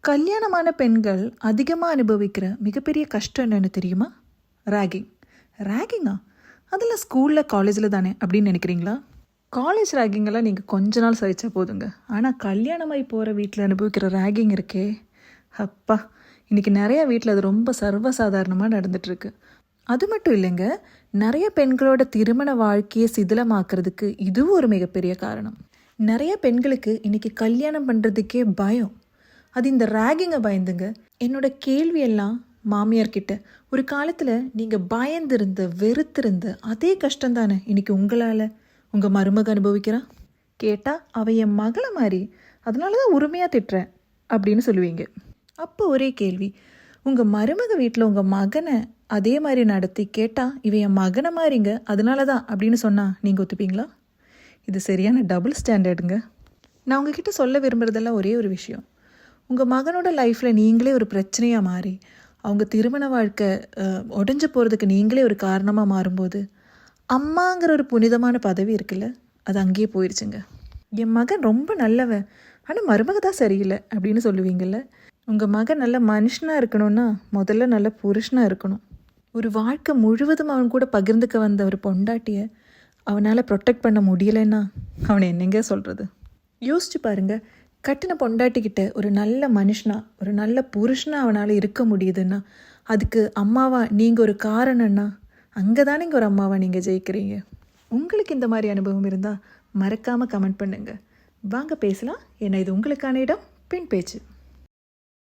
கல்யாணமான பெண்கள் அதிகமாக அனுபவிக்கிற மிகப்பெரிய கஷ்டம் என்னென்னு தெரியுமா? ரேகிங். ரேகிங்கா? அதெல்லாம் ஸ்கூலில் காலேஜில் தானே அப்படின்னு நினைக்கிறீங்களா? காலேஜ் ரேகிங்கெல்லாம் நீங்கள் கொஞ்ச நாள் சகிச்சா போதுங்க. ஆனால் கல்யாணமாகி போகிற வீட்டில் அனுபவிக்கிற ரேகிங் இருக்கே, அப்பா, இன்றைக்கி நிறையா வீட்டில் அது ரொம்ப சர்வசாதாரணமாக நடந்துகிட்ருக்கு. அது மட்டும் இல்லைங்க, நிறைய பெண்களோட திருமண வாழ்க்கையை சிதிலமாக்குறதுக்கு இதுவும் ஒரு மிகப்பெரிய காரணம். நிறைய பெண்களுக்கு இன்றைக்கி கல்யாணம் பண்ணுறதுக்கே பயம். அது இந்த ரேகிங்கை பயந்துங்க. என்னோட கேள்வியெல்லாம் மாமியார்கிட்ட, ஒரு காலத்தில் நீங்கள் பயந்திருந்த வெறுத்திருந்த அதே கஷ்டம் தானே இன்றைக்கி உங்களால் உங்கள் மருமக அனுபவிக்கிறான்? கேட்டால் அவள் என் மகளை மாதிரி, அதனால தான் உரிமையாக திட்டுறேன் அப்படின்னு சொல்லுவீங்க. அப்போ ஒரே கேள்வி, உங்கள் மருமக வீட்டில் உங்கள் மகனை அதே மாதிரி நடத்தி கேட்டால் இவன் என் மகனை மாதிரிங்க அதனால தான் அப்படின்னு சொன்னால் நீங்கள் ஒத்துப்பீங்களா? இது சரியான டபுள் ஸ்டாண்டர்டுங்க. நான் உங்ககிட்ட சொல்ல விரும்புகிறதெல்லாம் ஒரே ஒரு விஷயம். உங்கள் மகனோட லைஃப்பில் நீங்களே ஒரு பிரச்சனையாக மாறி அவங்க திருமண வாழ்க்கை உடஞ்சி போகிறதுக்கு நீங்களே ஒரு காரணமாக மாறும்போது அம்மாங்கிற ஒரு புனிதமான பதவி இருக்குல்ல, அது அங்கேயே போயிடுச்சுங்க. என் மகன் ரொம்ப நல்லவன், ஆனால் மருமக தான் சரியில்லை அப்படின்னு சொல்லுவீங்கள்ல. உங்கள் மகன் நல்ல மனுஷனாக இருக்கணும்னா முதல்ல நல்ல புருஷனாக இருக்கணும். ஒரு வாழ்க்கை முழுவதும் அவன் கூட பகிர்ந்துக்க வந்த ஒரு பொண்டாட்டியை அவனால் ப்ரொடெக்ட் பண்ண முடியலைன்னா அவனை என்னங்க சொல்கிறது? யோசிச்சு பாருங்கள். கட்டின பொண்டாட்டிக்கிட்ட ஒரு நல்ல மனுஷனா, ஒரு நல்ல புருஷனா அவனால் இருக்க முடியுதுன்னா அதுக்கு அம்மாவா நீங்கள் ஒரு காரணம்னா அங்கே தானே ஒரு அம்மாவா நீங்கள் ஜெயிக்கிறீங்க. உங்களுக்கு இந்த மாதிரி அனுபவம் இருந்தால் மறக்காமல் கமெண்ட் பண்ணுங்கள். வாங்க பேசலாம். ஏன்னா இது உங்களுக்கான இடம். பின் பேச்சு.